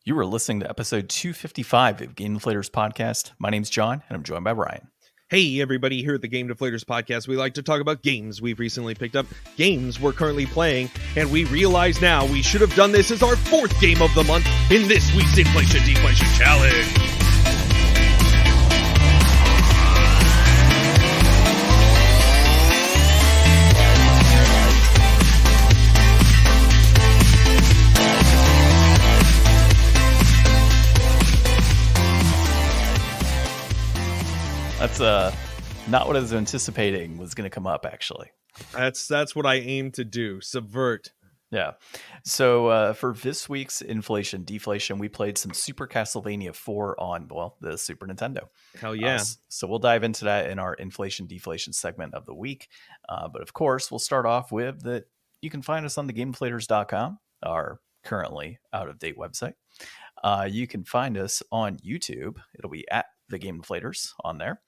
You are listening to episode 255 of Game Deflators Podcast. My name's John, and I'm joined by Brian. Hey, everybody, here at the Game Deflators Podcast, we like to talk about games we've recently picked up, games we're currently playing, and we realize now we should have done this as our fourth game of the month in this week's Inflation Deflation Challenge. That's not what I was anticipating was going to come up, actually. That's what I aim to do, subvert. Yeah. So for this week's Inflation Deflation, we played some Super Castlevania IV on, the Super Nintendo. Hell yeah. So we'll dive into that in our Inflation Deflation segment of the week. But of course, we'll start off with that you can find us on the GameDeflators.com, our currently out-of-date website. You can find us on YouTube. It'll be at the Game Deflators on there.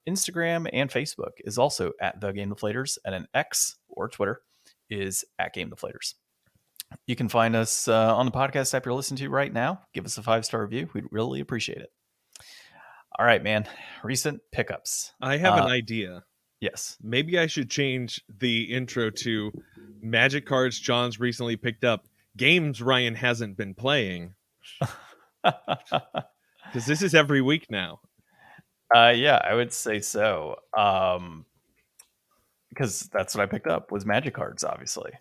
Instagram and Facebook is also at the Game Deflators, and an X or Twitter is at Game Deflators. You can find us on the podcast app you're listening to right now. Give us a 5-star review. We'd really appreciate it. All right, man. Recent pickups. I have an idea. Yes. Maybe I should change the intro to Magic Cards John's recently picked up, games Ryan hasn't been playing. Because this is every week now. Yeah, I would say so. Because that's what I picked up was Magic Cards, obviously.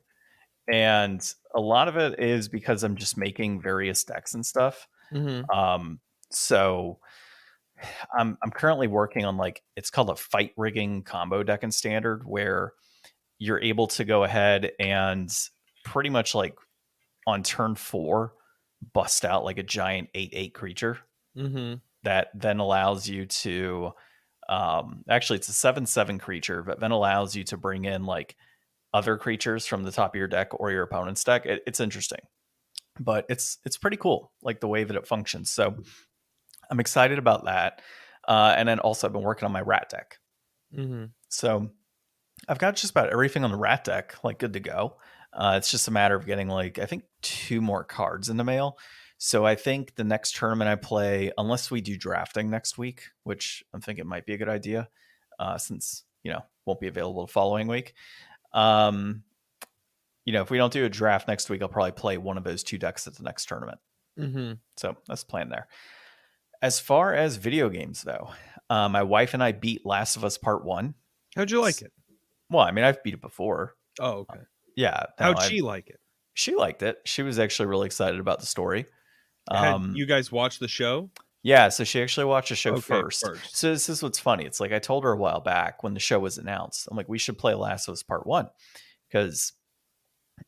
And a lot of it is because I'm just making various decks and stuff. Mm-hmm. So I'm currently working on it's called a fight rigging combo deck in Standard, where you're able to go ahead and pretty much on turn 4 bust out a giant 8/8 creature. Mm-hmm. That then allows you to actually it's a 7/7 creature, but then allows you to bring in other creatures from the top of your deck or your opponent's deck. It's interesting, but it's pretty cool, the way that it functions. So I'm excited about that. And then also I've been working on my rat deck. Mm-hmm. So I've got just about everything on the rat deck good to go. It's just a matter of getting I think 2 more cards in the mail. So I think the next tournament I play, unless we do drafting next week, which I'm thinking might be a good idea, since won't be available the following week. If we don't do a draft next week, I'll probably play one of those 2 decks at the next tournament. Mm-hmm. So that's the plan there. As far as video games, though, my wife and I beat Last of Us Part 1. How'd you like it? Well, I mean, I've beat it before. Oh, okay. Yeah. How'd she like it? She liked it. She was actually really excited about the story. Had you guys watched the show? Yeah, so she actually watched the show first. So this is what's funny. It's I told her a while back when the show was announced. I'm we should play Last of Us Part 1 because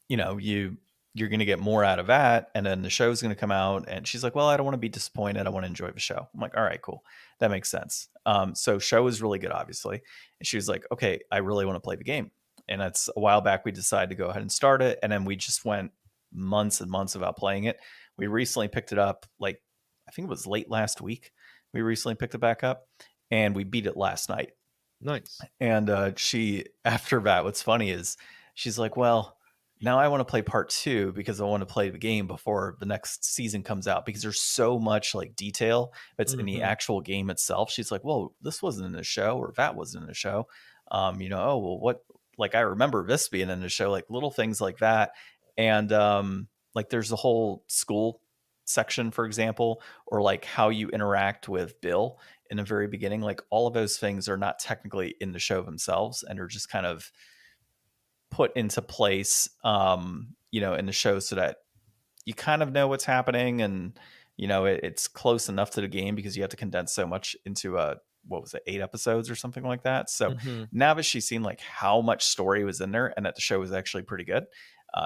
you're going to get more out of that, and then the show's going to come out. And she's like, "Well, I don't want to be disappointed. I want to enjoy the show." I'm like, "All right, cool, that makes sense." So show is really good, obviously, and she was like, "Okay, I really want to play the game." And that's a while back. We decided to go ahead and start it, and then we just went months and months without playing it. We recently picked it up, I think it was late last week. We recently picked it back up, and we beat it last night. Nice. And she, after that, what's funny is she's like, "Well, now I want to play part 2 because I want to play the game before the next season comes out, because there's so much detail that's in the actual game itself." She's like, "Well, this wasn't in the show, or that wasn't in the show. Oh, well, what, I remember this being in the show," little things like that. And there's a whole school section, for example, or how you interact with Bill in the very beginning. All of those things are not technically in the show themselves, and are just kind of put into place, in the show, so that you kind of know what's happening, and it's close enough to the game because you have to condense so much into 8 episodes or something like that. So now that she's seen how much story was in there and that the show was actually pretty good,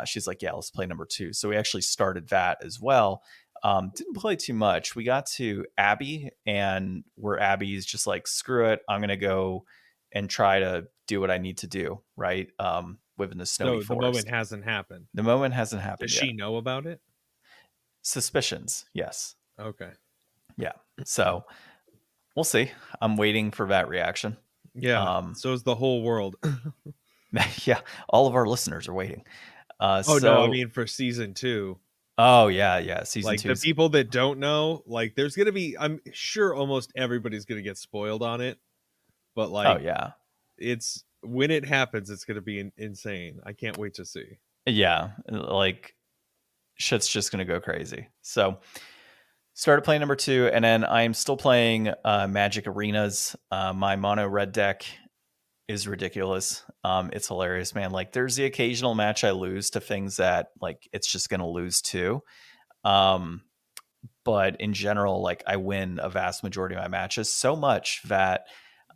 she's like, "Yeah, let's play number 2." So we actually started that as well. Didn't play too much. We got to Abby, and where Abby's just screw it, I'm gonna go and try to do what I need to do, right? Within the snowy forest. The moment hasn't happened. The moment hasn't happened yet. Does she know about it? Suspicions, yes. Okay. Yeah. So we'll see. I'm waiting for that reaction. Yeah. So is the whole world. Yeah. All of our listeners are waiting. No, I mean for season 2. Oh yeah, season Like, two. the people that don't know, like, there's gonna be, I'm sure almost everybody's gonna get spoiled on it, but Oh like, yeah, it's when it happens, it's gonna be insane. I can't wait to see. yeah. Like shit's just gonna go crazy. So started playing number 2, and then I'm still playing Magic Arenas. My mono red deck is ridiculous. It's hilarious, man. Like there's the occasional match I lose to things that like it's just gonna lose to. Um, but in general, like I win a vast majority of my matches so much that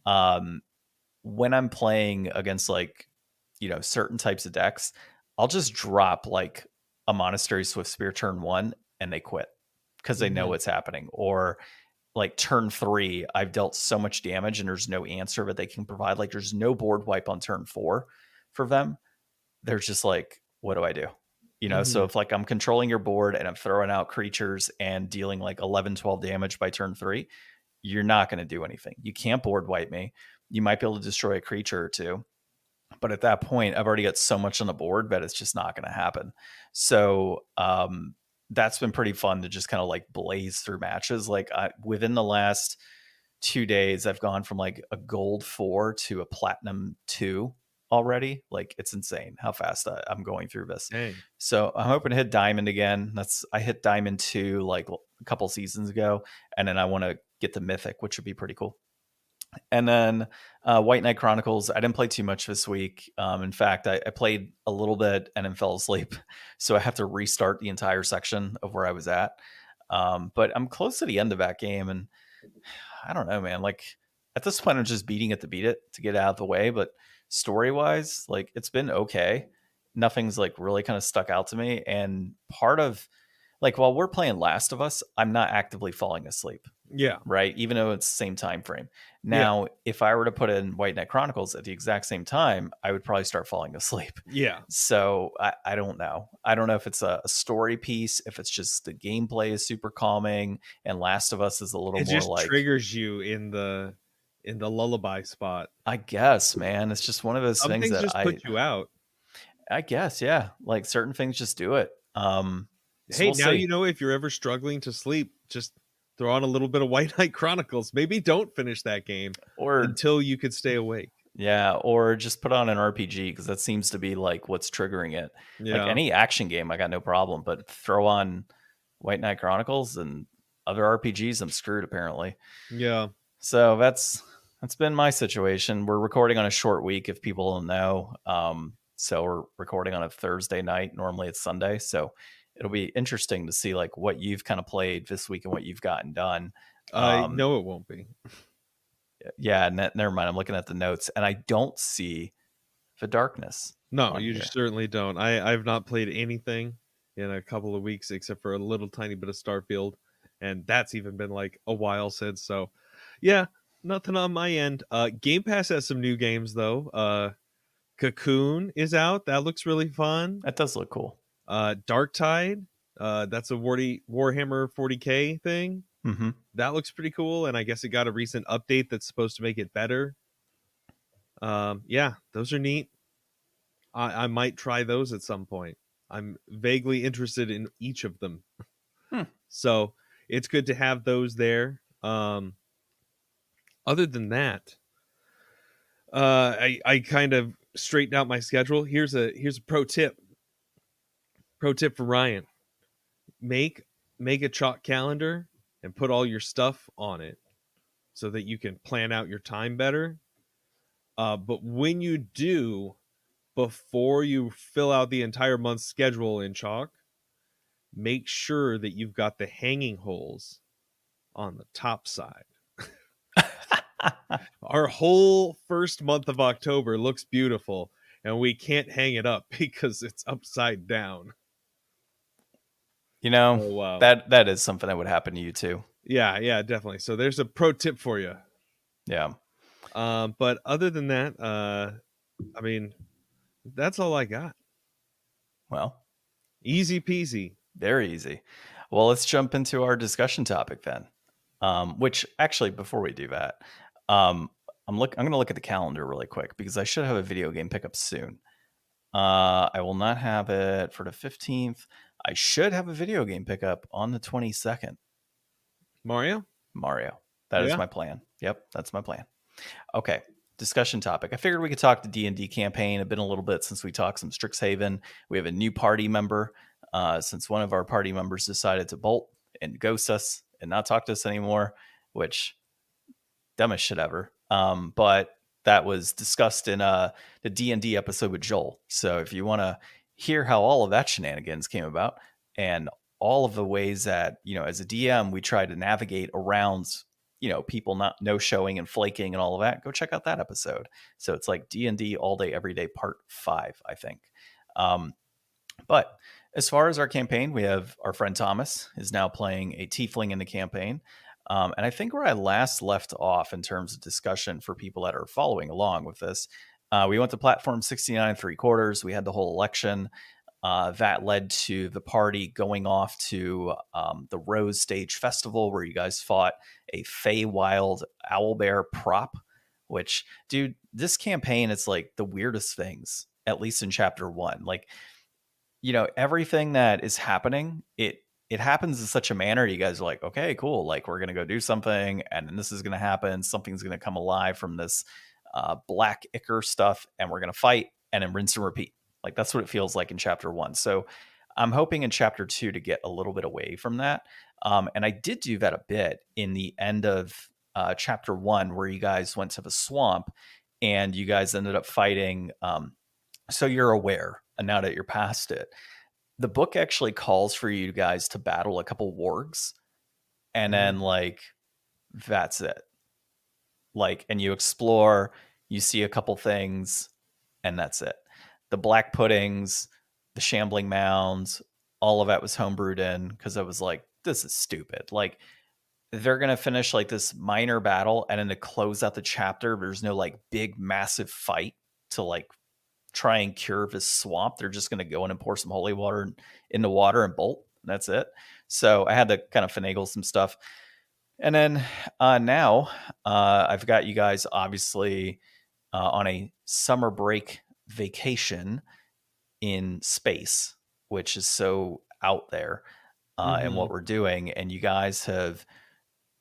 um, when I'm playing against like, certain types of decks, I'll just drop like a Monastery Swift Spear turn 1 and they quit because they know Mhm. what's happening. Or like turn 3, I've dealt so much damage and there's no answer that they can provide. Like there's no board wipe on turn 4 for them. They're just like, what do I do? So Mhm. if like I'm controlling your board and I'm throwing out creatures and dealing like 11, 12 damage by turn 3, you're not going to do anything. You can't board wipe me. You might be able to destroy a creature or two, but at that point, I've already got so much on the board that it's just not going to happen. So that's been pretty fun to just kind of like blaze through matches. Like within the last 2 days, I've gone from like a gold 4 to a platinum 2 already. Like it's insane how fast I'm going through this. Dang. So I'm hoping to hit diamond again. I hit diamond 2 like a couple seasons ago, and then I want to get the mythic, which would be pretty cool. And then White Knight Chronicles, I didn't play too much this week. In fact, I played a little bit and then fell asleep. So I have to restart the entire section of where I was at. But I'm close to the end of that game. And I don't know, man. Like at this point, I'm just beating it to beat it to get out of the way. But story wise, like it's been okay. Nothing's like really kind of stuck out to me. And part of like while we're playing Last of Us, I'm not actively falling asleep, Yeah. right? Even though it's the same time frame. Yeah. Now, if I were to put in White Knight Chronicles at the exact same time, I would probably start falling asleep. Yeah. So I don't know. I don't know if it's a story piece, if it's just the gameplay is super calming, and Last of Us is a little It more just like triggers you in the lullaby spot. I guess, man. It's just one of those Some things things that just put you out. I guess, yeah. Like certain things just do it. So Hey, we'll now see. you know if you're ever struggling to sleep, just throw on a little bit of White Knight Chronicles. Maybe don't finish that game Or until you could stay awake. yeah, or just put on an RPG because that seems to be like what's triggering it. Like Yeah. any action game, I got no problem, but throw on White Knight Chronicles and other RPGs, I'm screwed apparently. Yeah. So that's been my situation. We're recording on a short week, if people don't know. So we're recording on a Thursday night. Normally it's Sunday, so it'll be interesting to see like what you've kind of played this week and what you've gotten done. No, it won't be. Yeah, never mind. I'm looking at the notes, and I don't see the darkness. No, on you here. certainly don't. I've not played anything in a couple of weeks except for a little tiny bit of Starfield, and that's even been like a while since. So, yeah, nothing on my end. Game Pass has some new games though. Cocoon is out. That looks really fun. That does look cool. Dark Tide. That's a Warhammer 40K thing. Mm-hmm. That looks pretty cool, and I guess it got a recent update that's supposed to make it better. Yeah, those are neat. I might try those at some point. I'm vaguely interested in each of them. So it's good to have those there. Other than that, I kind of straightened out my schedule. Here's a pro tip. Pro tip for Ryan. Make a chalk calendar and put all your stuff on it so that you can plan out your time better. But when you do, before you fill out the entire month's schedule in chalk, make sure that you've got the hanging holes on the top side. Our whole first month of October looks beautiful, and we can't hang it up because it's upside down. You know, Oh, wow. that is something that would happen to you too. Yeah, definitely. So there's a pro tip for you. Yeah. But other than that, I mean, that's all I got. Well, Easy peasy. very easy. Well, let's jump into our discussion topic then. Which actually, before we do that, I'm going to look at the calendar really quick because I should have a video game pickup soon. I will not have it for the 15th. I should have a video game pickup on the 22nd. Mario. That is Yeah. my plan. Yep, that's my plan. Okay, discussion topic. I figured we could talk the D&D campaign. It's been a little bit since we talked some Strixhaven. We have a new party member since one of our party members decided to bolt and ghost us and not talk to us anymore, which dumbest shit ever. But that was discussed in the D&D episode with Joel. So if you want to hear how all of that shenanigans came about and all of the ways that, as a DM, we try to navigate around, people not no showing and flaking and all of that, go check out that episode. So it's like D&D all day, every day, part 5, I think. But as far as our campaign, we have our friend Thomas is now playing a tiefling in the campaign. And I think where I last left off in terms of discussion for people that are following along with this, we went to platform 69 3/4. We had the whole election. That led to the party going off to the Rose Stage Festival, where you guys fought a Feywild owlbear prop, which, dude, this campaign is like the weirdest things, at least in chapter 1. Like, everything that is happening, it happens in such a manner. You guys are like, okay, cool. Like, we're going to go do something, and then this is going to happen. Something's going to come alive from this black ichor stuff, and we're going to fight, and then rinse and repeat. Like, that's what it feels like in chapter 1. So I'm hoping in chapter 2 to get a little bit away from that. And I did do that a bit in the end of chapter 1, where you guys went to the swamp and you guys ended up fighting. So you're aware, and now that you're past it, the book actually calls for you guys to battle a couple wargs, and then that's it. Like, and you explore, you see a couple things, and that's it. The black puddings, the shambling mounds, all of that was homebrewed in, because I was like, this is stupid. Like, they're going to finish like this minor battle, and then to close out the chapter, there's no like big, massive fight to like try and cure this swamp. They're just going to go in and pour some holy water in the water and bolt. And that's it. So I had to kind of finagle some stuff. And then now I've got you guys obviously on a summer break vacation in space, which is so out there and what we're doing. And you guys have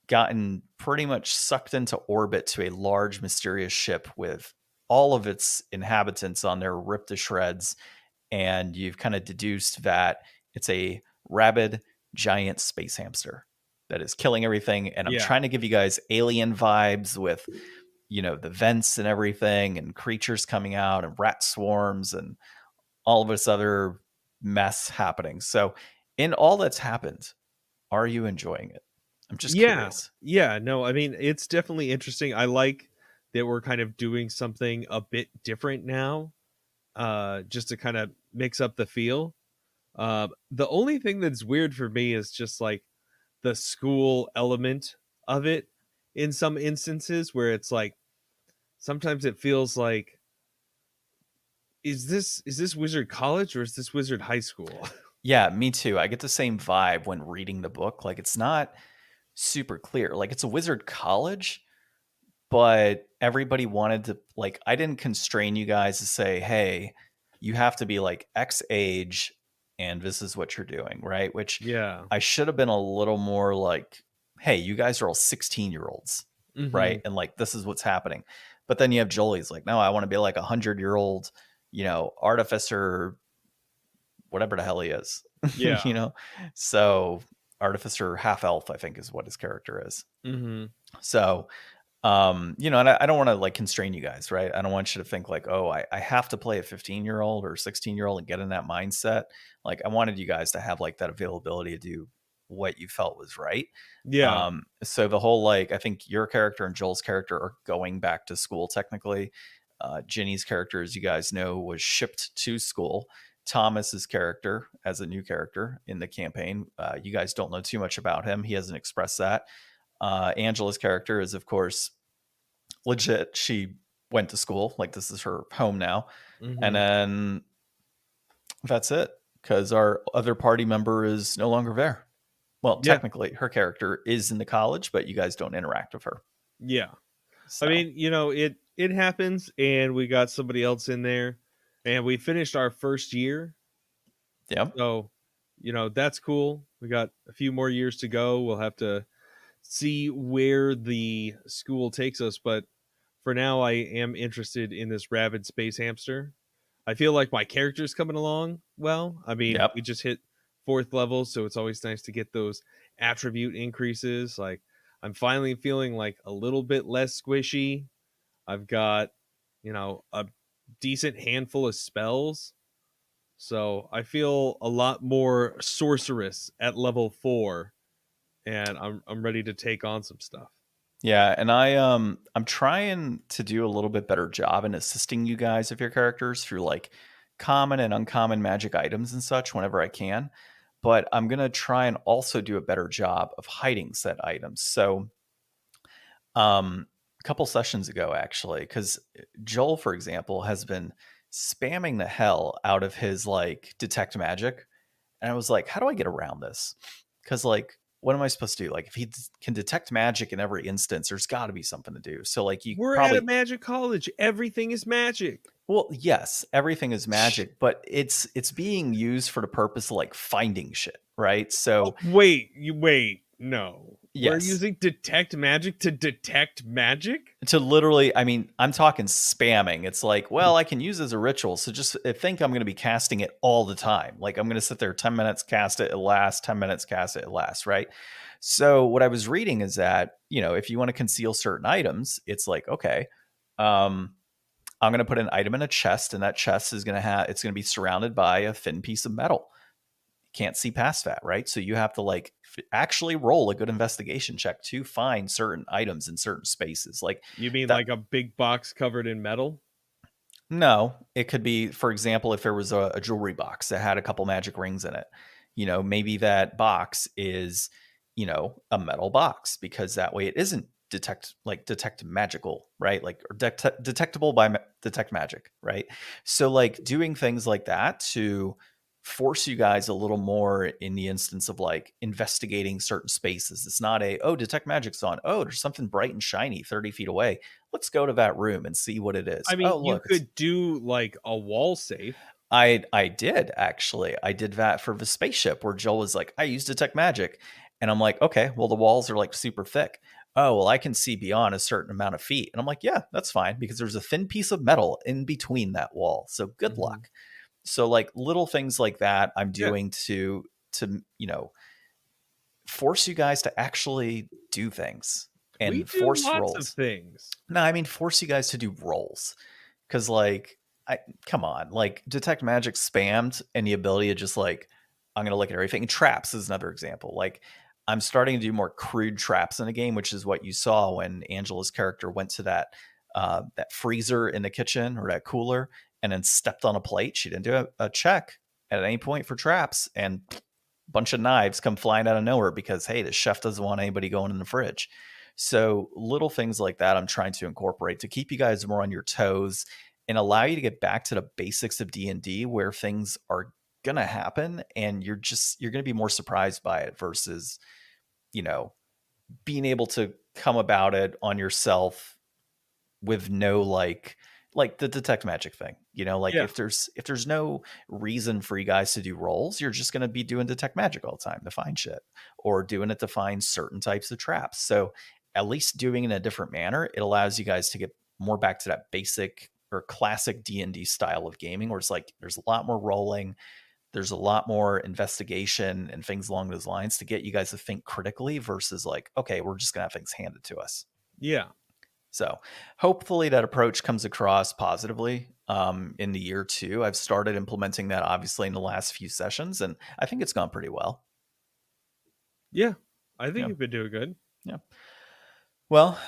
gotten pretty much sucked into orbit to a large mysterious ship with all of its inhabitants on there ripped to shreds. And you've kind of deduced that it's a rabid giant space hamster that is killing everything. And I'm trying to give you guys alien vibes with, the vents and everything, and creatures coming out, and rat swarms, and all of this other mess happening. So in all that's happened, are you enjoying it? I'm just curious. Yeah, no, I mean, it's definitely interesting. I like that we're kind of doing something a bit different now, just to kind of mix up the feel. The only thing that's weird for me is just like the school element of it in some instances, where it's like, sometimes it feels like, is this Wizard College or is this Wizard High School? Yeah, me too. I get the same vibe when reading the book. Like, it's not super clear. Like, it's a Wizard College, but everybody wanted to, like, I didn't constrain you guys to say, hey, you have to be like X age and this is what you're doing, right? Which I should have been a little more like, hey, you guys are all 16-year-olds, right? And like, this is what's happening. But then you have Jolie's like, no, I want to be like 100-year-old, artificer, whatever the hell he is. Yeah. So artificer half elf, I think, is what his character is. So and I don't want to like constrain you guys, right? I don't want you to think like, oh, I have to play a 15-year-old or 16-year-old and get in that mindset. Like, I wanted you guys to have like that availability to do what you felt was right. So the whole, like, I think your character and Joel's character are going back to school technically. Ginny's character, as you guys know, was shipped to school. Thomas's character as a new character in the campaign, you guys don't know too much about him. He hasn't expressed that. Angela's character is, of course, legit. She went to school. Like, this is her home now. And then that's it, because our other party member is no longer there. Well, technically, her character is in the college, but you guys don't interact with her. So. I mean, it happens, and we got somebody else in there, and we finished our first year. So, that's cool. We got a few more years to go. We'll have to see where the school takes us, but for now I am interested in this rabid space hamster. I feel like my character's coming along well. I mean, Yep. we just hit 4th level, so it's always nice to get those attribute increases. Like, I'm finally feeling like a little bit less squishy. I've got, a decent handful of spells. So I feel a lot more sorceress at level 4, and I'm ready to take on some stuff. Yeah, and I'm trying to do a little bit better job in assisting you guys with your characters through like common and uncommon magic items and such whenever I can. But I'm gonna try and also do a better job of hiding said items. So a couple sessions ago actually, because Joel, for example, has been spamming the hell out of his like detect magic. And I was like, how do I get around this? Because like, what am I supposed to do? Like, if he can detect magic in every instance, there's got to be something to do. So like, you We're at a probably, magic college. Everything is magic. well, yes, everything is magic, but it's being used for the purpose of like finding shit, right? Oh, So wait. No. We're yes, using detect magic to detect magic? to literally, I mean, I'm talking spamming. It's like, well, I can use it as a ritual. So just think I'm going to be casting it all the time. Like I'm going to sit there 10 minutes, cast it, it lasts, 10 minutes, cast it, it lasts, right? So what I was reading is that, if you want to conceal certain items, it's like, okay, I'm going to put an item in a chest, and that chest is going to it's going to be surrounded by a thin piece of metal. Can't see past that, right? So you have to like actually roll a good investigation check to find certain items in certain spaces. Like You mean that. like a big box covered in metal? No, it could be, for example, if there was a jewelry box that had a couple magic rings in it, maybe that box is, a metal box, because that way it isn't detect magical, right? Like, or detectable by detect magic, right? So like doing things like that to force you guys a little more in the instance of like investigating certain spaces. It's not detect magic's on. Oh, there's something bright and shiny 30 feet away. Let's go to that room and see what it is. I mean, Oh, you look, it's could do like a wall safe. I did actually. I did that for the spaceship where Joel was like, I use detect magic. And I'm like, okay, well, the walls are like super thick. Oh, well, I can see beyond a certain amount of feet. And I'm like, yeah, that's fine, because there's a thin piece of metal in between that wall. So good Mhm. luck. So like little things like that I'm Yeah, doing to force you guys to actually do things we and do force lots of rolls. things. No, I mean force you guys to do rolls. Cause like I come on, like detect magic spammed and the ability to just like I'm gonna look at everything. Traps is another example. Like I'm starting to do more crude traps in the game, which is what you saw when Angela's character went to that freezer in the kitchen or that cooler and then stepped on a plate. She didn't do a check at any point for traps, and bunch of knives come flying out of nowhere because hey, the chef doesn't want anybody going in the fridge. So little things like that I'm trying to incorporate to keep you guys more on your toes and allow you to get back to the basics of D&D, where things are gonna happen and you're gonna be more surprised by it versus, you know, being able to come about it on yourself with no like the detect magic thing. Like Yeah. if there's no reason for you guys to do rolls, you're just going to be doing detect magic all the time to find shit, or doing it to find certain types of traps. So at least doing it in a different manner, it allows you guys to get more back to that basic or classic D&D style of gaming, where it's like there's a lot more rolling, there's a lot more investigation and things along those lines to get you guys to think critically versus like, okay, we're just going to have things handed to us. Yeah. So hopefully that approach comes across positively in the year two. I've started implementing that obviously in the last few sessions, and I think it's gone pretty well. Yeah. I think Yeah. you've been doing good. Yeah. Well,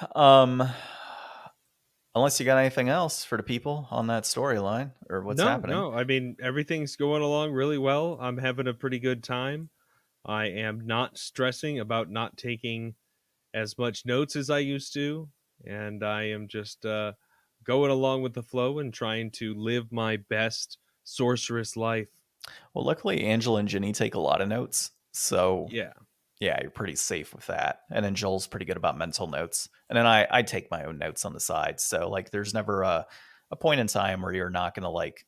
unless you got anything else for the people on that storyline or what's No, happening. no. I mean, everything's going along really well. I'm having a pretty good time. I am not stressing about not taking as much notes as I used to, and I am just going along with the flow and trying to live my best sorceress life. Well, luckily Angela and Ginny take a lot of notes. So Yeah. yeah, you're pretty safe with that. And then Joel's pretty good about mental notes. And then I take my own notes on the side. So like there's never a point in time where you're not gonna like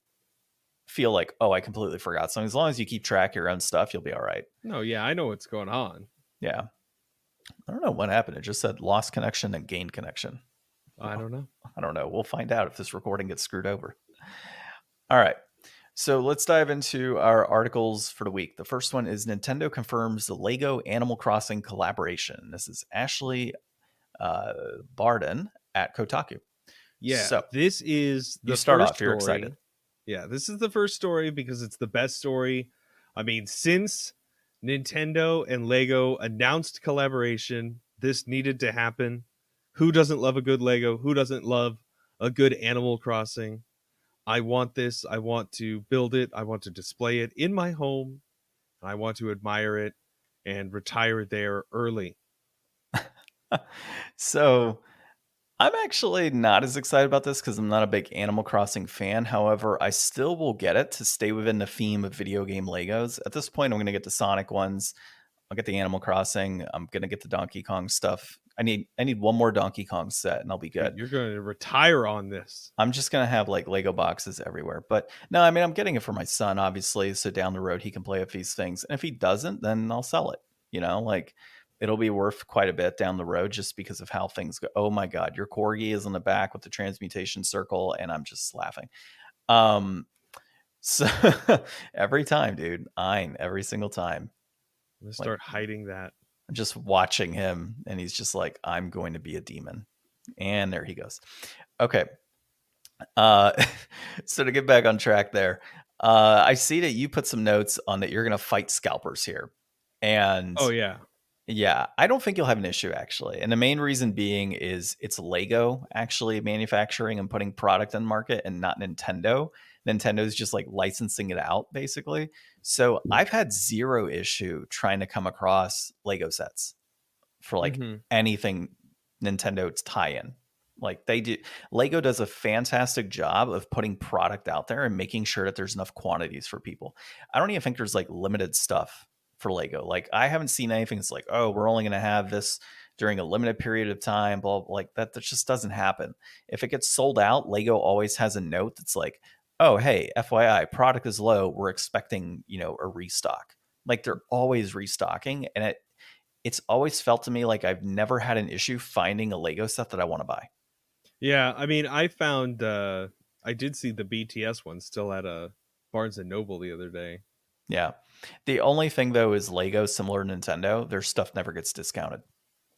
feel like, oh, I completely forgot something. As long as you keep track of your own stuff, you'll be all right. No, yeah, I know what's going on. Yeah. I don't know what happened. It just said lost connection and gained connection. I don't know. I don't know. We'll find out if this recording gets screwed over. All right. So let's dive into our articles for the week. The first one is Nintendo confirms the Lego Animal Crossing collaboration. This is Ashley Barden at Kotaku. Yeah, so this is the you start first off. You're story. excited. Yeah, this is the first story because it's the best story. I mean, since Nintendo and Lego announced collaboration, this needed to happen. Who doesn't love a good Lego? Who doesn't love a good Animal Crossing? I want this. I want to build it. I want to display it in my home. I want to admire it and retire there early. So I'm actually not as excited about this because I'm not a big Animal Crossing fan. However, I still will get it to stay within the theme of video game Legos. At this point, I'm going to get the Sonic ones. I'll get the Animal Crossing. I'm going to get the Donkey Kong stuff. I need one more Donkey Kong set and I'll be good. You're going to retire on this. I'm just going to have like Lego boxes everywhere. But no, I mean, I'm getting it for my son, obviously. So down the road, he can play with these things. And if he doesn't, then I'll sell it. You know, like it'll be worth quite a bit down the road just because of how things go. Oh my God, your corgi is on the back with the transmutation circle. And I'm just laughing. So every time, dude, every single time. I'm going to start hiding that. I'm just watching him and he's just like, I'm going to be a demon. And there he goes. Okay. So to get back on track there, I see that you put some notes on that you're going to fight scalpers here. And oh, yeah. Yeah, I don't think you'll have an issue actually. And the main reason being is it's Lego actually manufacturing and putting product on the market and not Nintendo. Nintendo's just like licensing it out basically. So I've had zero issue trying to come across Lego sets for like anything Nintendo tie-in. Like they do. Lego does a fantastic job of putting product out there and making sure that there's enough quantities for people. I don't even think there's like limited stuff for Lego. Like I haven't seen anything that's like, oh, we're only going to have this during a limited period of time, blah, blah, like that just doesn't happen. If it gets sold out, Lego always has a note that's like, oh, hey, FYI, product is low. We're expecting, a restock. Like they're always restocking. And it's always felt to me like I've never had an issue finding a Lego set that I want to buy. Yeah, I mean, I found, I did see the BTS one still at a Barnes & Noble the other day. Yeah. The only thing, though, is Lego, similar to Nintendo, their stuff never gets discounted.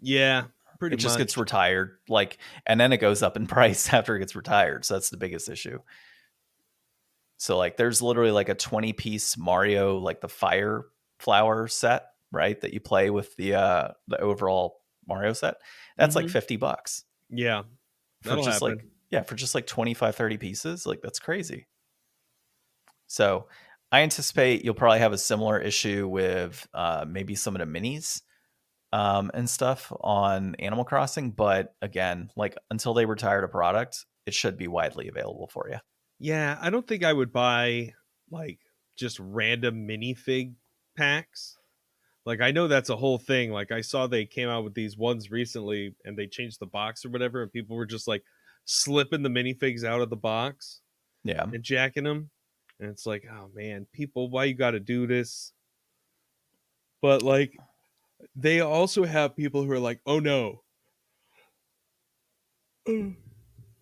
Yeah, pretty much. It just gets retired, and then it goes up in price after it gets retired. So that's the biggest issue. So, there's literally a 20-piece Mario, the Fire Flower set, right, that you play with the overall Mario set. That's $50. Yeah, that'll happen. For just 25, 30 pieces. That's crazy. So I anticipate you'll probably have a similar issue with maybe some of the minis and stuff on Animal Crossing. But again, until they retire a product, it should be widely available for you. Yeah, I don't think I would buy just random minifig packs. I know that's a whole thing. I saw they came out with these ones recently and they changed the box or whatever. And people were just slipping the minifigs out of the box. Yeah. And jacking them. And it's like, oh man, people, why you got to do this? But they also have people who are like, oh no.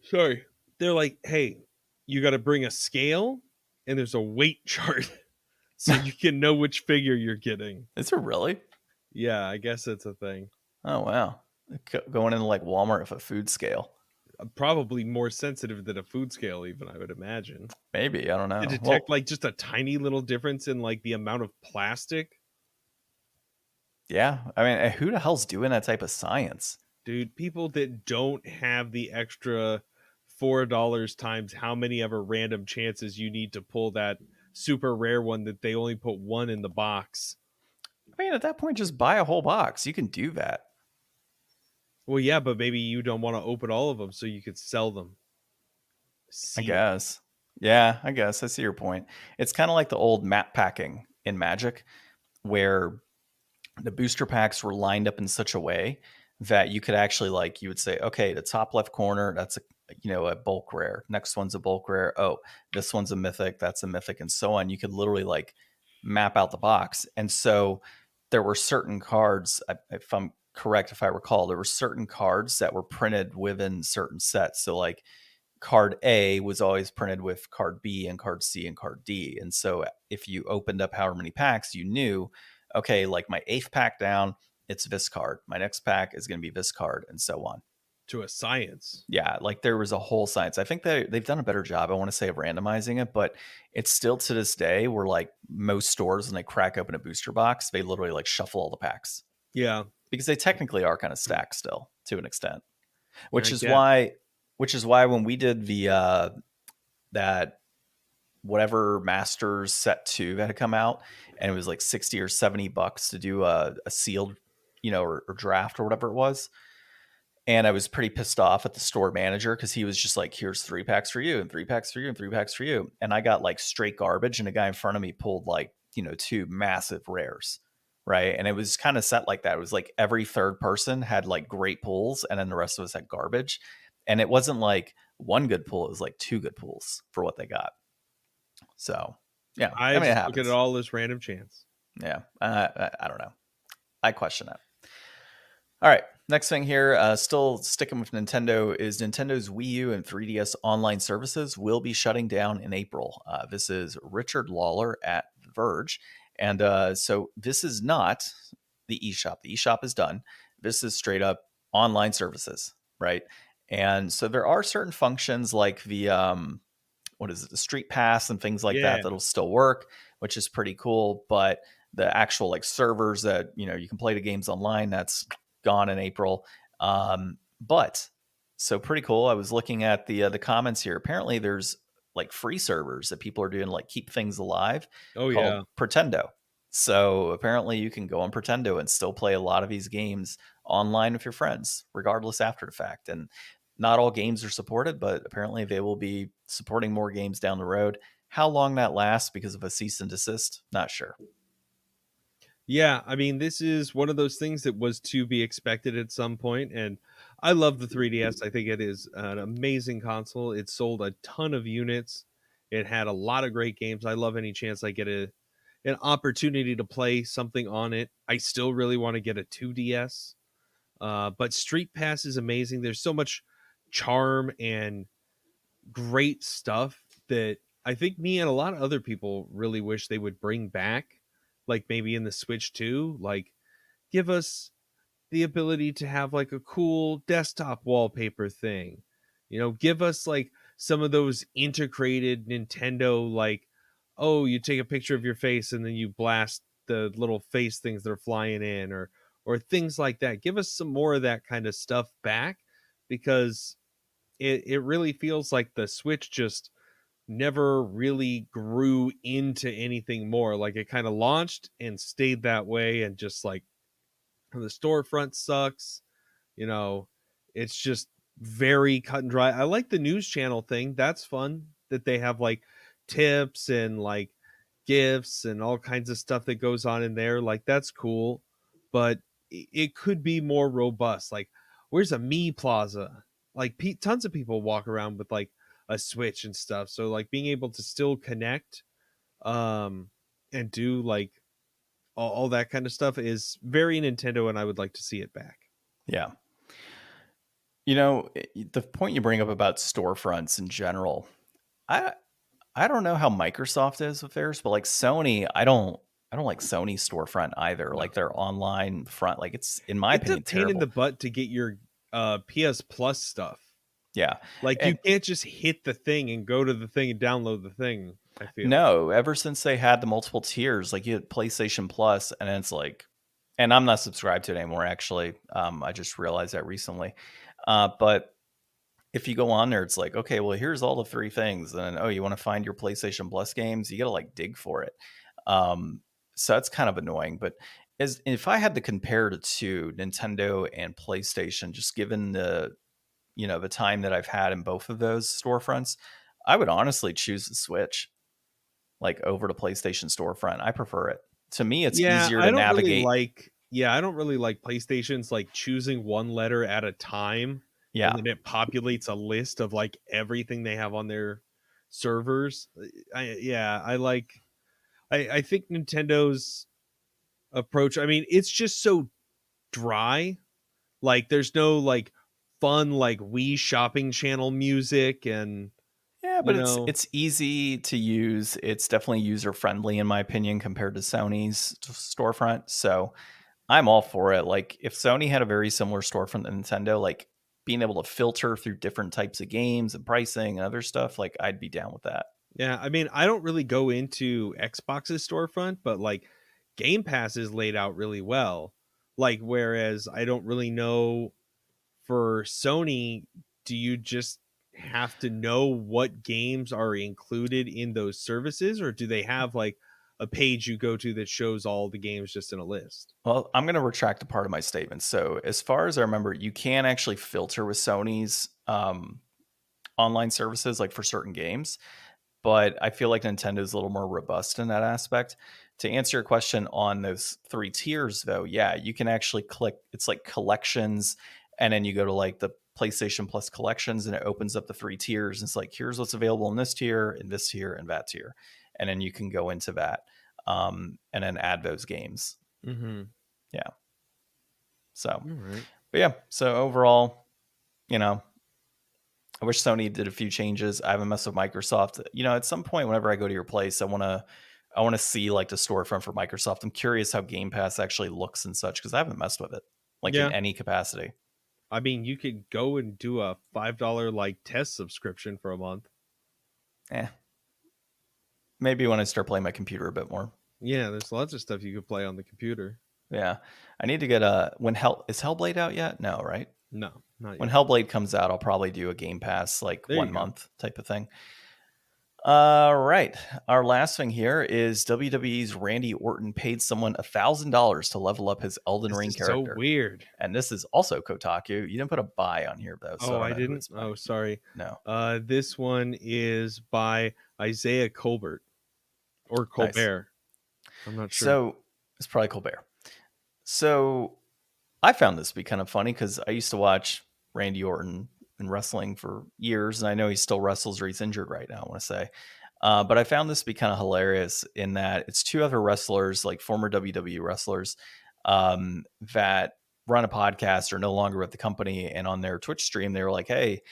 Sorry. They're like, hey, you got to bring a scale and there's a weight chart so you can know which figure you're getting. Is it really? Yeah, I guess it's a thing. Oh, wow. Going into Walmart with a food scale. Probably more sensitive than a food scale, even, I would imagine. Maybe, I don't know. To detect just a tiny little difference in the amount of plastic. Yeah, I mean, who the hell's doing that type of science? Dude, people that don't have the extra $4 times how many ever random chances you need to pull that super rare one that they only put one in the box. I mean, at that point, just buy a whole box. You can do that. Well, yeah, but maybe you don't want to open all of them so you could sell them. I guess. Yeah, I guess. I see your point. It's kind of like the old map packing in Magic, where the booster packs were lined up in such a way that you could actually, you would say, okay, the top left corner, that's a bulk rare. Next one's a bulk rare. Oh, this one's a mythic. That's a mythic, and so on. You could literally like map out the box. And so there were certain cards, if I'm correct, if I recall, there were certain cards that were printed within certain sets. So like card A was always printed with card B and card C and card D. And so if you opened up however many packs, you knew, okay, like my 8th pack down, it's this card. My next pack is going to be this card, and so on. To a science. Yeah, like there was a whole science. I think they've done a better job, I want to say, of randomizing it, but it's still to this day where like most stores, when they crack open a booster box, they literally like shuffle all the packs. Yeah. Because they technically are kind of stacked still to an extent. Which is Yeah. why when we did the that whatever Masters set 2 that had come out, and it was like $60 or $70 to do a sealed, or draft or whatever it was. And I was pretty pissed off at the store manager because he was just like, here's 3 packs for you and 3 packs for you and 3 packs for you. And I got like straight garbage, and a guy in front of me pulled like, 2 massive rares. Right. And it was kind of set like that. It was like every third person had like great pulls, and then the rest of us had garbage. And it wasn't like one good pull. It was like 2 good pulls for what they got. So, yeah. I mean, just look at it all as random chance. Yeah. I don't know. I question it. All right. Next thing here, still sticking with Nintendo, is Nintendo's Wii U and 3DS online services will be shutting down in April. This is Richard Lawler at The Verge. And so this is not the eShop. The eShop is done. This is straight up online services, right? And so there are certain functions like the, the Street Pass and things like that that'll still work, which is pretty cool. But the actual like servers that, you can play the games online, that's gone in April. But so pretty cool. I was looking at the comments here. Apparently there's like free servers that people are doing to like keep things alive. Called Pretendo. So apparently you can go on Pretendo and still play a lot of these games online with your friends, regardless after the fact. And not all games are supported, but apparently they will be supporting more games down the road. How long that lasts because of a cease and desist, not sure. Yeah, I mean, this is one of those things that was to be expected at some point, and I love the 3DS. I think it is an amazing console. It sold a ton of units. It had a lot of great games. I love any chance I get an opportunity to play something on it. I still really want to get a 2DS, but Street Pass is amazing. There's so much charm and great stuff that I think me and a lot of other people really wish they would bring back. Like maybe in the Switch 2, like give us the ability to have like a cool desktop wallpaper thing. Give us like some of those integrated Nintendo, like, oh, you take a picture of your face and then you blast the little face things that are flying in, or things like that. Give us some more of that kind of stuff back, because it really feels like the Switch just never really grew into anything more. Like it kind of launched and stayed that way, and just like the storefront sucks. It's just very cut and dry. I like the news channel thing. That's fun that they have like tips and like gifts and all kinds of stuff that goes on in there. Like that's cool, but it could be more robust. Like where's a Me Plaza? Like tons of people walk around with like a Switch and stuff. So like being able to still connect and do like all that kind of stuff is very Nintendo, and I would like to see it back. Yeah. The point you bring up about storefronts in general, I don't know how Microsoft is with theirs, but like Sony, I don't like Sony's storefront either. No. Like their online front, like it's, in my opinion, a pain in the butt to get your PS Plus stuff. Yeah. Like you can't just hit the thing and go to the thing and download the thing, I feel. No, ever since they had the multiple tiers, like you had PlayStation Plus, and it's like, and I'm not subscribed to it anymore, actually. I just realized that recently. But if you go on there, it's like, okay, well, here's all the 3 things. And then, you want to find your PlayStation Plus games? You got to like dig for it. So that's kind of annoying. But if I had to compare the two, Nintendo and PlayStation, just given the time that I've had in both of those storefronts, I would honestly choose the Switch, like over the PlayStation storefront. I prefer it. To me, it's easier to navigate. I don't really like PlayStation's like choosing one letter at a time Yeah. and then it populates a list of like everything they have on their servers. I think Nintendo's approach, I mean, it's just so dry. Like there's no like fun like Wii shopping channel music, and Yeah, you but know, it's easy to use. It's definitely user friendly in my opinion compared to Sony's storefront. So I'm all for it. Like if Sony had a very similar storefront to Nintendo, like being able to filter through different types of games and pricing and other stuff, like I'd be down with that. yeah, I mean, I don't really go into Xbox's storefront, but like Game Pass is laid out really well. Like whereas I don't really know for Sony, do you just have to know what games are included in those services, or do they have like a page you go to that shows all the games just in a list? Well, I'm going to retract a part of my statement. So, as far as I remember, you can actually filter with Sony's online services, like for certain games. But I feel like Nintendo's a little more robust in that aspect. To answer your question on those 3 tiers, though, yeah, you can actually click. It's like collections, and then you go to like the PlayStation Plus collections, and it opens up the 3 tiers. And it's like here's what's available in this tier, in this tier, and that tier, and then you can go into that and then add those games. Mm-hmm. Yeah. So, All right. but yeah. So overall, you know, I wish Sony did a few changes. I haven't messed with Microsoft. You know, at some point, whenever I go to your place, I want to see like the storefront for Microsoft. I'm curious how Game Pass actually looks and such because I haven't messed with it like Yeah. in any capacity. I mean, you could go and do a $5 like test subscription for a month. Maybe when I start playing my computer a bit more. Yeah, there's lots of stuff you could play on the computer. Yeah, I need to get is Hellblade out yet? No, right? No, not When yet. Hellblade comes out, I'll probably do a Game Pass like There you 1 month type of thing. All right. Our last thing here is WWE's Randy Orton paid someone $1,000 to level up his Elden Ring This is character. so weird. And this is also Kotaku. You didn't put a buy on here though. So Oh, I don't know who didn't. it's by. Oh, sorry. No. This one is by Isaiah Colbert or Colbert. Nice. I'm not sure. So it's probably Colbert. So I found this to be kind of funny because I used to watch Randy Orton in wrestling for years, and I know he still wrestles or he's injured right now, I want to say. But I found this to be kind of hilarious in that it's 2 other wrestlers, like former WWE wrestlers, that run a podcast, are no longer with the company. And on their Twitch stream, they were like, hey,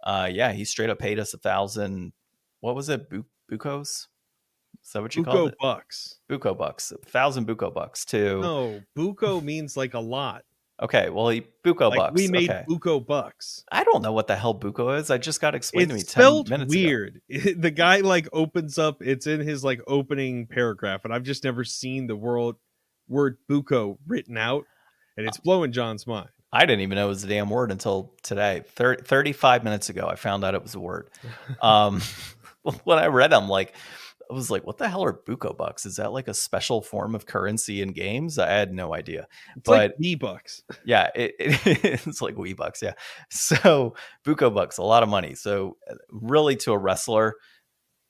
yeah, he straight up paid us 1,000. What was it? Bucos? Is that what you call it? Bucks. Buco bucks. 1,000 Buco bucks to. No, Buco means like a lot. Okay, well, Buco like bucks. We made okay. Buco bucks. I don't know what the hell Buco is. I just got explained to me 10 spelled minutes weird. ago. The guy like opens up. It's in his like opening paragraph, and I've just never seen the word Buco written out, and it's blowing John's mind. I didn't even know it was a damn word until today. 35 minutes ago, I found out it was a word. When I read them, I was like, what the hell are Buco bucks? Is that like a special form of currency in games? I had no idea. It's like V-Bucks. Yeah, it's like Wii bucks. Yeah. So Buco bucks, a lot of money. So really to a wrestler,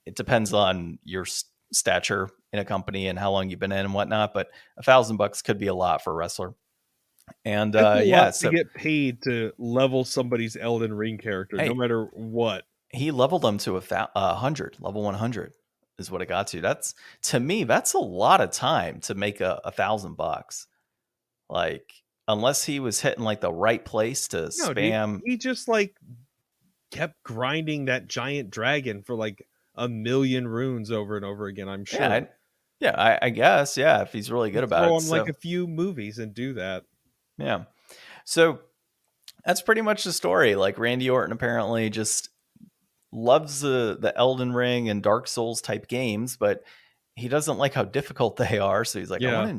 it depends on your stature in a company and how long you've been in and whatnot. But $1,000 could be a lot for a wrestler. And yeah, so to get paid to level somebody's Elden Ring character, no matter what. He leveled them to 100, level 100. Is what it got to. That's, to me, that's a lot of time to make $1,000. Like, unless he was hitting like the right place to spam. Dude, he just like kept grinding that giant dragon for like 1,000,000 runes over and over again. I'm sure. I guess. Yeah, if he's really good about it. Throw on like a few movies and do that. Yeah. So that's pretty much the story. Like Randy Orton apparently just loves the Elden Ring and Dark Souls type games, but he doesn't like how difficult they are. So he's like, I want to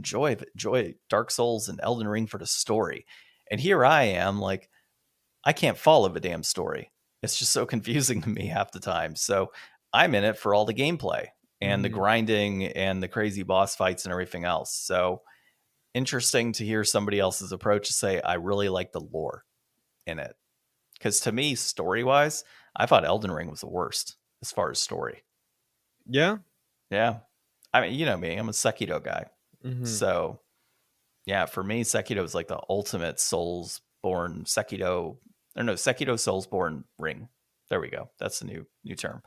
enjoy Dark Souls and Elden Ring for the story. And here I am, like, I can't follow the damn story. It's just so confusing to me half the time. So I'm in it for all the gameplay and the grinding and the crazy boss fights and everything else. So interesting to hear somebody else's approach to say, I really like the lore in it. Because to me, story-wise, I thought Elden Ring was the worst as far as story. Yeah? Yeah. I mean, you know me, I'm a Sekiro guy. So, yeah, for me, Sekiro is like the ultimate Souls-born Sekiro or no, Sekiro Soulsborne Ring. There we go. That's the new term.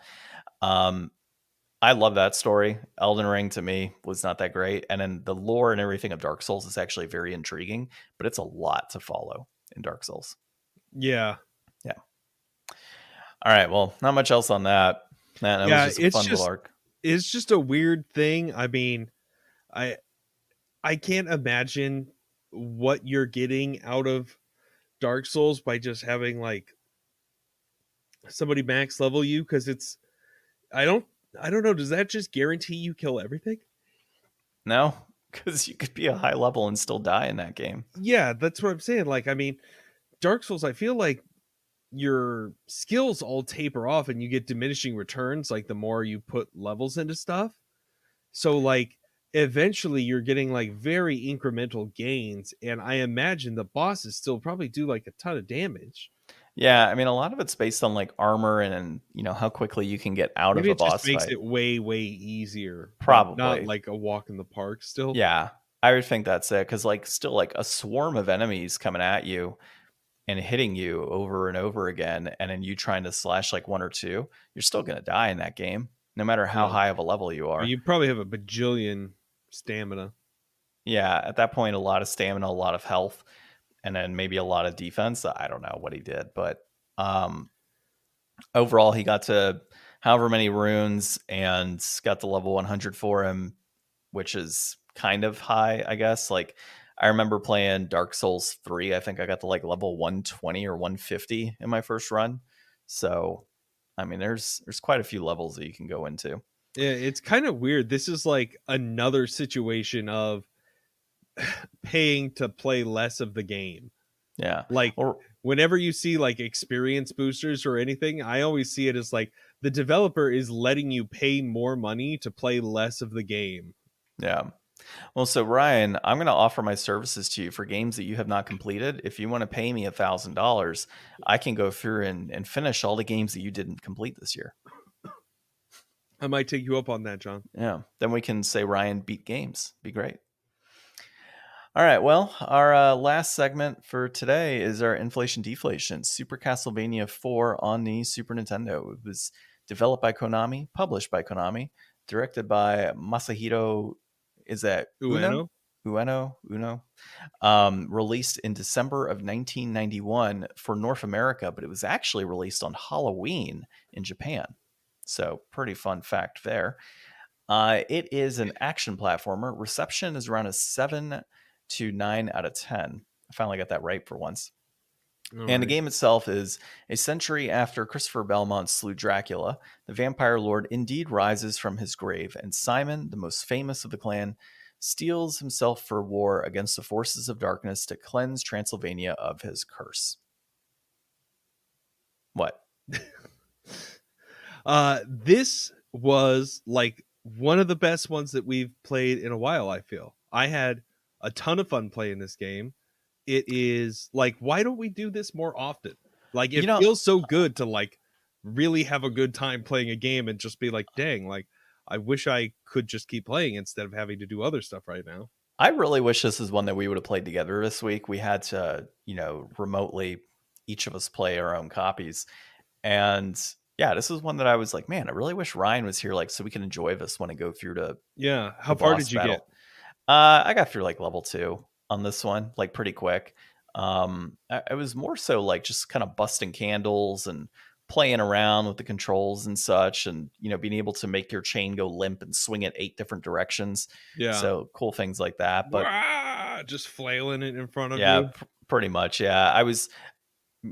I love that story. Elden Ring to me was not that great. And then the lore and everything of Dark Souls is actually very intriguing, but it's a lot to follow in Dark Souls. Yeah. Yeah. All right. Well, not much else on that. Man, that was just a fun little arc. It's just a weird thing. I mean, I can't imagine what you're getting out of Dark Souls by just having like somebody max level you, because it's I don't know, does that just guarantee you kill everything? No, because you could be a high level and still die in that game. Yeah, that's what I'm saying. Like, I mean, Dark Souls, I feel like your skills all taper off and you get diminishing returns like the more you put levels into stuff. So like eventually you're getting like very incremental gains, and I imagine the bosses still probably do like a ton of damage. Yeah, I mean, a lot of it's based on like armor and how quickly you can get out Maybe of a boss just makes fight. it way easier. Probably not like a walk in the park still. Yeah, I would think that's it, because like still like a swarm of enemies coming at you and hitting you over and over again, and then you trying to slash like one or two, you're still gonna die in that game, no matter how high of a level you are. You probably have a bajillion stamina. Yeah, at that point, a lot of stamina, a lot of health, and then maybe a lot of defense. I don't know what he did, but overall, he got to however many runes and got the level 100 for him, which is kind of high, I guess. Like, I remember playing Dark Souls 3. I think I got to like level 120 or 150 in my first run. So, I mean, there's quite a few levels that you can go into. Yeah, it's kind of weird. This is like another situation of paying to play less of the game. Yeah. Like, whenever you see like experience boosters or anything, I always see it as like the developer is letting you pay more money to play less of the game. Yeah. Well, so Ryan, I'm going to offer my services to you for games that you have not completed. If you want to pay me $1,000, I can go through and finish all the games that you didn't complete this year. I might take you up on that, John. Yeah. Then we can say Ryan beat games. Be great. All right. Well, our last segment for today is our inflation deflation. Super Castlevania IV on the Super Nintendo. It was developed by Konami, published by Konami, directed by Masahiro. Is that Ueno? Released in December of 1991 for North America, but it was actually released on Halloween in Japan. So pretty fun fact there. It is an action platformer. Reception is around a 7 to 9 out of 10. I finally got that right for once. The game itself is a century after Christopher Belmont slew Dracula. The vampire lord indeed rises from his grave, and Simon, the most famous of the clan, steels himself for war against the forces of darkness to cleanse Transylvania of his curse. What? This was like one of the best ones that we've played in a while, I feel. I had a ton of fun playing this game. It is like, why don't we do this more often? Like, it feels so good to like really have a good time playing a game and just be like, dang, like I wish I could just keep playing instead of having to do other stuff right now. I really wish this is one that we would have played together this week. We had to, remotely each of us play our own copies. And yeah, this is one that I was like, man, I really wish Ryan was here, like, so we can enjoy this when I go through to how far did you get? I got through like level 2 on this one, like pretty quick. I was more so like just kind of busting candles and playing around with the controls and such, and being able to make your chain go limp and swing it 8 different directions. Yeah, so cool things like that. But just flailing it in front of you. Yeah, pretty much. Yeah, I was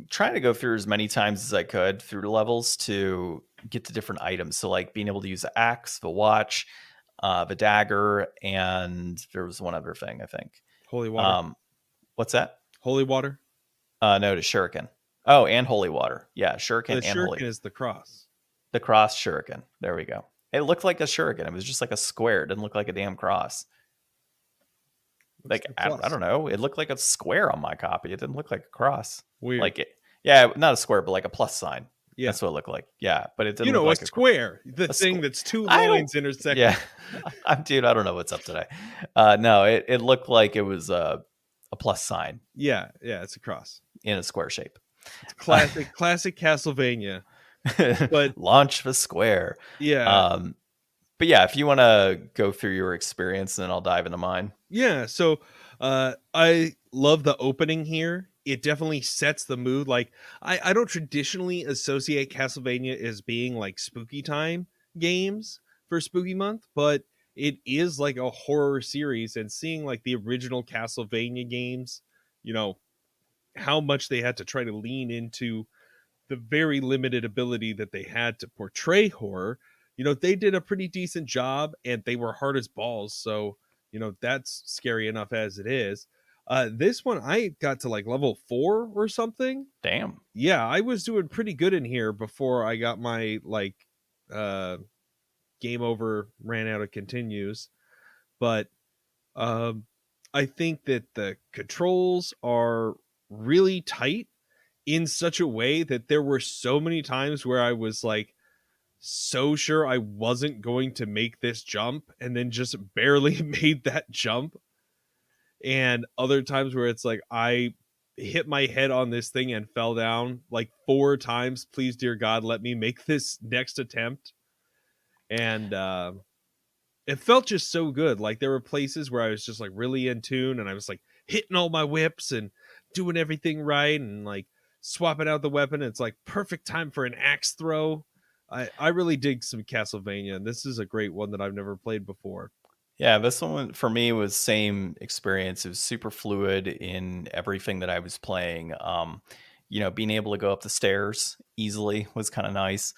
trying to go through as many times as I could through the levels to get to different items. So like being able to use the axe, the watch, the dagger, and there was one other thing, I think. Holy water. What's that? Holy water? No, the shuriken. Oh, and holy water. Yeah, shuriken and holy. The shuriken is the cross. The cross shuriken. There we go. It looked like a shuriken. It was just like a square. It didn't look like a damn cross. Like, I don't know. It looked like a square on my copy. It didn't look like a cross. Weird. Like it. Yeah, not a square, but like a plus sign. Yeah. That's what it looked like. Yeah, but it didn't look like a square. The thing that's two lines intersecting. Yeah. Dude, I don't know what's up today. No, it looked like it was a plus sign. Yeah, it's a cross. In a square shape. It's classic Castlevania. But Launch the square. yeah. But yeah, if you want to go through your experience, then I'll dive into mine. Yeah, so I love the opening here. It definitely sets the mood. Like I don't traditionally associate Castlevania as being like spooky time games for spooky month, but it is like a horror series, and seeing like the original Castlevania games, you know, how much they had to try to lean into the very limited ability that they had to portray horror. They did a pretty decent job, and they were hard as balls. So, that's scary enough as it is. This one, I got to like level 4 or something. Damn. Yeah, I was doing pretty good in here before I got my like game over, ran out of continues. But I think that the controls are really tight in such a way that there were so many times where I was like so sure I wasn't going to make this jump, and then just barely made that jump. And other times where it's like I hit my head on this thing and fell down like 4 times. Please, dear God, let me make this next attempt. And it felt just so good. Like there were places where I was just like really in tune, and I was like hitting all my whips and doing everything right, and like swapping out the weapon. It's like perfect time for an axe throw. I really dig some Castlevania, and this is a great one that I've never played before. Yeah, this one for me was same experience. It was super fluid in everything that I was playing. Being able to go up the stairs easily was kind of nice.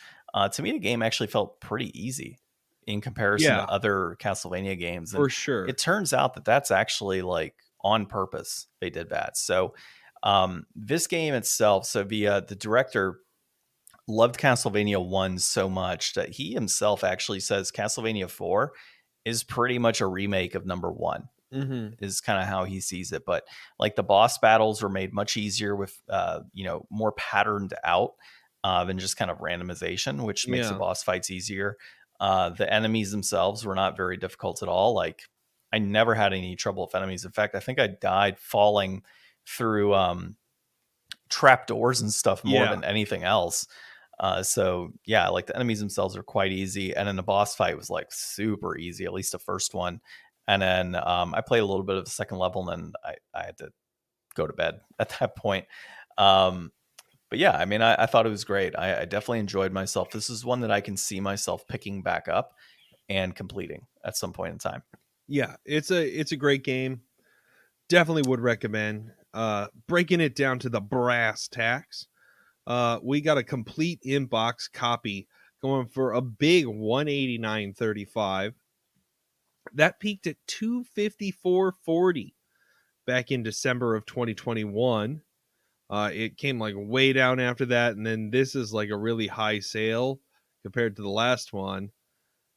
To me, the game actually felt pretty easy in comparison to other Castlevania games. And for sure. It turns out that that's actually like on purpose. They did that. So this game itself, so the director loved Castlevania 1 so much that he himself actually says Castlevania 4 is pretty much a remake of number 1. Mm-hmm. Is kind of how he sees it. But like the boss battles were made much easier with more patterned out than just kind of randomization, which makes the boss fights easier. The enemies themselves were not very difficult at all. Like I never had any trouble with enemies. In fact, I think I died falling through trap doors and stuff more than anything else. Like the enemies themselves are quite easy, and then the boss fight was like super easy, at least the first one. And then I played a little bit of the second level, and then I had to go to bed at that point. But yeah, I mean, I thought it was great. I definitely enjoyed myself. This is one that I can see myself picking back up and completing at some point in time. Yeah, it's a great game. Definitely would recommend. Breaking it down to the brass tacks, we got a complete inbox copy going for a big $189.35. That peaked at $254.40 back in December of 2021. It came like way down after that, and then this is like a really high sale compared to the last one.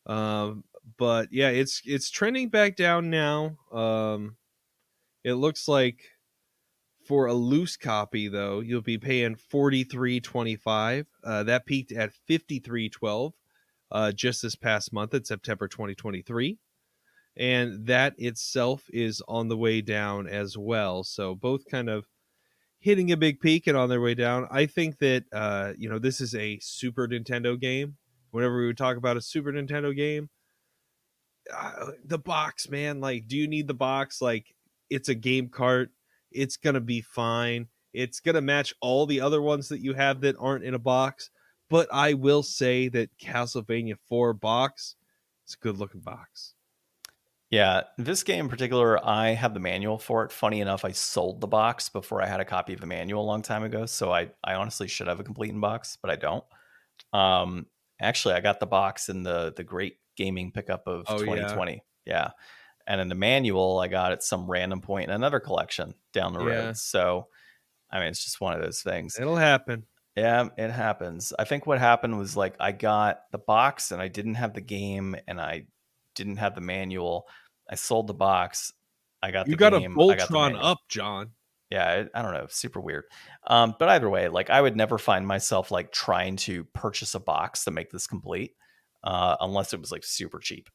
But yeah, it's trending back down now. It looks like for a loose copy though, you'll be paying $43.25. That peaked at $53.12 just this past month in September 2023. And that itself is on the way down as well. So both kind of hitting a big peak and on their way down. I think that this is a Super Nintendo game. Whenever we would talk about a Super Nintendo game, the box, man, like, do you need the box? Like, it's a game cart. It's gonna be fine. It's gonna match all the other ones that you have that aren't in a box. But I will say that Castlevania 4 box, it's a good looking box. Yeah, this game in particular, I have the manual for it. Funny enough, I sold the box before I had a copy of the manual a long time ago. So I honestly should have a complete in box, but I don't. Actually, I got the box in the great gaming pickup of 2020. Yeah. And in the manual, I got at some random point in another collection down the road. So, I mean, it's just one of those things. It'll happen. Yeah, it happens. I think what happened was like I got the box and I didn't have the game and I didn't have the manual. I sold the box. I got the game. You got a Voltron up, John. Yeah, I don't know. Super weird. But either way, like I would never find myself like trying to purchase a box to make this complete unless it was like super cheap.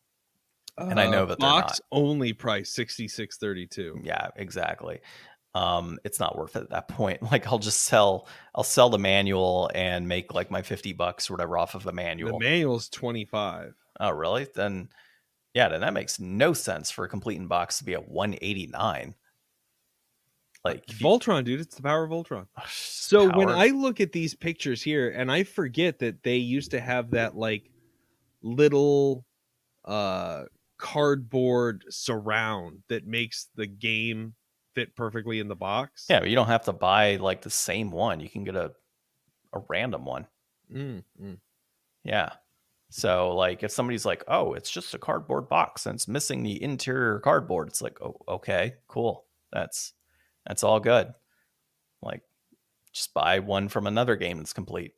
And I know that they're not. Box only price $66.32. Yeah, exactly. it's not worth it at that point. Like I'll sell the manual and make like my $50 or whatever off of the manual. The manual's $25. Oh, really? Then that makes no sense for a complete in box to be at $189. Like Voltron, dude, it's the power of Voltron. So when I look at these pictures here, and I forget that they used to have that like little cardboard surround that makes the game fit perfectly in the box. Yeah, but you don't have to buy like the same one. You can get a random one. Yeah. So like if somebody's like, oh, it's just a cardboard box and it's missing the interior cardboard, it's like, oh, okay, cool. That's all good. Like just buy one from another game that's complete,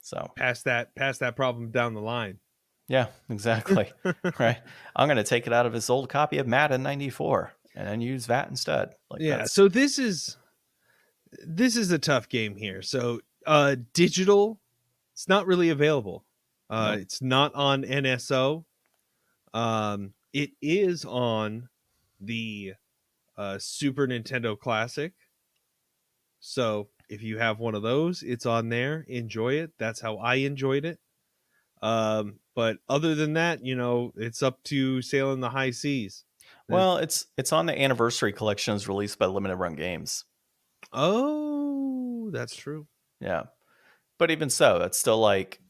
So pass that problem down the line. Yeah, exactly. Right. I'm going to take it out of his old copy of Madden 94 and then use that instead. Like so this is a tough game here. So digital, it's not really available. Nope. It's not on NSO. It is on the Super Nintendo Classic. So if you have one of those, it's on there. Enjoy it. That's how I enjoyed it. But other than that, it's up to sailing the high seas. Well, it's on the anniversary collections released by Limited Run Games. Oh, that's true. Yeah. But even so, that's still like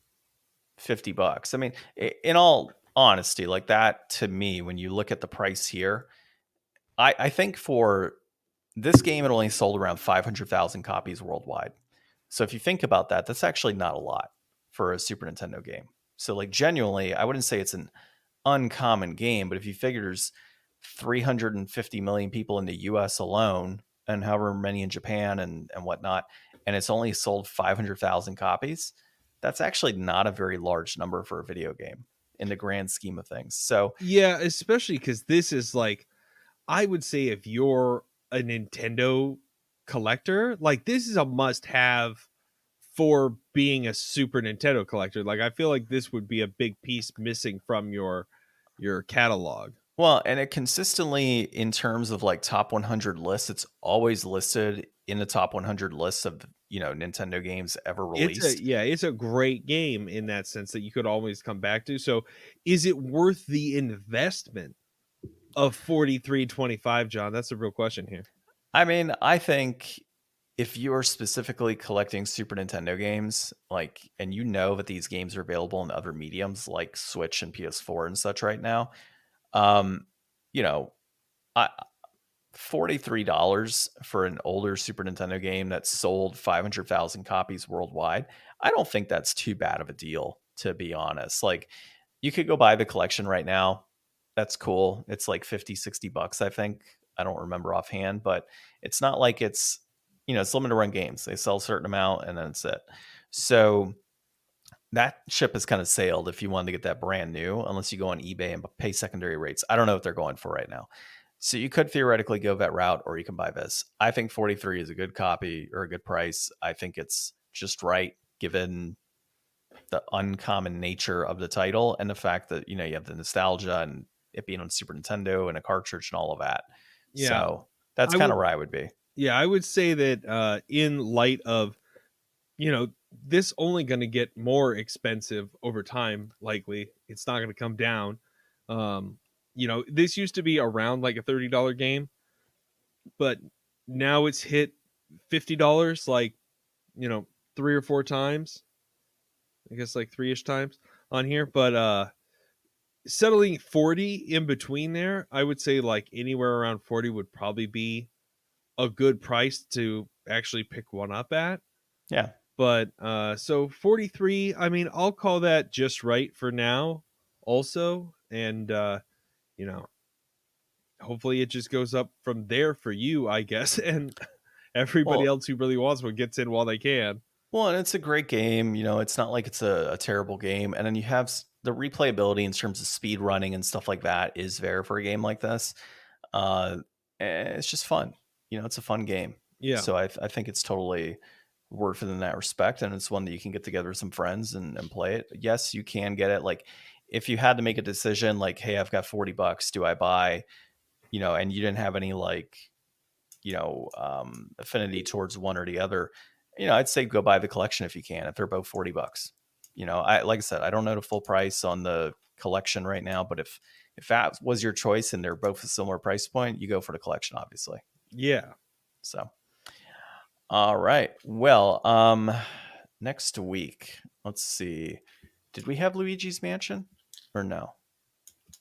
$50. I mean, in all honesty, like that to me, when you look at the price here, I think for this game, it only sold around 500,000 copies worldwide. So if you think about that, that's actually not a lot for a Super Nintendo game. So like genuinely, I wouldn't say it's an uncommon game, but if you figure there's 350 million people in the US alone and however many in Japan and whatnot, and it's only sold 500,000 copies, that's actually not a very large number for a video game in the grand scheme of things. So yeah, especially because this is like, I would say if you're a Nintendo collector, like this is a must-have for being a Super Nintendo collector. Like I feel like this would be a big piece missing from your catalog. Well, and it consistently, in terms of like top 100 lists, it's always listed in the top 100 lists of Nintendo games ever released. It's a great game in that sense that you could always come back to. So is it worth the investment of $43.25, John? That's a real question here. I mean, I think if you are specifically collecting Super Nintendo games, like, and that these games are available in other mediums like Switch and PS4 and such right now, $43 for an older Super Nintendo game that sold 500,000 copies worldwide, I don't think that's too bad of a deal, to be honest. Like, you could go buy the collection right now. That's cool. It's like $50-$60, I think. I don't remember offhand, but it's not like it's limited run games. They sell a certain amount and then that's it. So that ship has kind of sailed if you wanted to get that brand new, unless you go on eBay and pay secondary rates. I don't know what they're going for right now. So you could theoretically go that route, or you can buy this. I think 43 is a good copy or a good price. I think it's just right given the uncommon nature of the title and the fact that, you have the nostalgia and it being on Super Nintendo and a cartridge and all of that. Yeah. So that's kind of where I would be. Yeah, I would say that in light of, this only going to get more expensive over time, likely. It's not going to come down. This used to be around like a $30 game, but now it's hit $50 like, 3 or 4 times. I guess like 3-ish times on here. But settling 40 in between there, I would say like anywhere around 40 would probably be a good price to actually pick one up at. Yeah. But so 43, I mean, I'll call that just right for now also. And, hopefully it just goes up from there for you, I guess. And everybody else who really wants one gets in while they can. Well, and it's a great game. It's not like it's a terrible game. And then you have the replayability in terms of speed running and stuff like that is there for a game like this. And it's just fun. It's a fun game. Yeah. So I think it's totally worth it in that respect. And it's one that you can get together with some friends and play it. Yes, you can get it. Like if you had to make a decision like, hey, I've got $40, do I buy and you didn't have any like, affinity towards one or the other, I'd say go buy the collection if you can, if they're both $40. Like I said, I don't know the full price on the collection right now, but if that was your choice and they're both a similar price point, you go for the collection, obviously. Yeah. So, all right. Well, next week, let's see. Did we have Luigi's Mansion or no?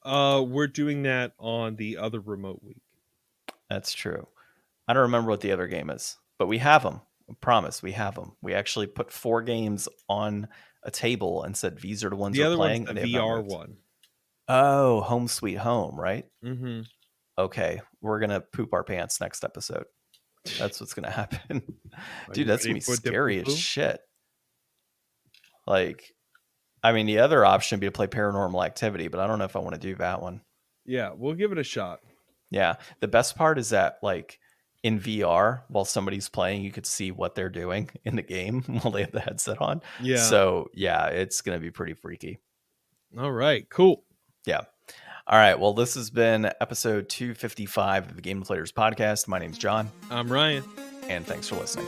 We're doing that on the other remote week. That's true. I don't remember what the other game is, but we have them. I promise we have them. We actually put 4 games on a table and said these are the ones we're playing. The other one's the VR one. Oh, Home Sweet Home, right? Mm-hmm. Okay, we're gonna poop our pants next episode. That's what's gonna happen. Dude, that's gonna be scary as shit. Like, I mean, the other option would be to play Paranormal Activity, but I don't know if I want to do that one. Yeah, we'll give it a shot. Yeah, the best part is that, like, in VR, while somebody's playing, you could see what they're doing in the game while they have the headset on. Yeah. So, yeah, it's going to be pretty freaky. All right, cool. Yeah. All right. Well, this has been episode 255 of the Game Deflators Podcast. My name's John. I'm Ryan. And thanks for listening.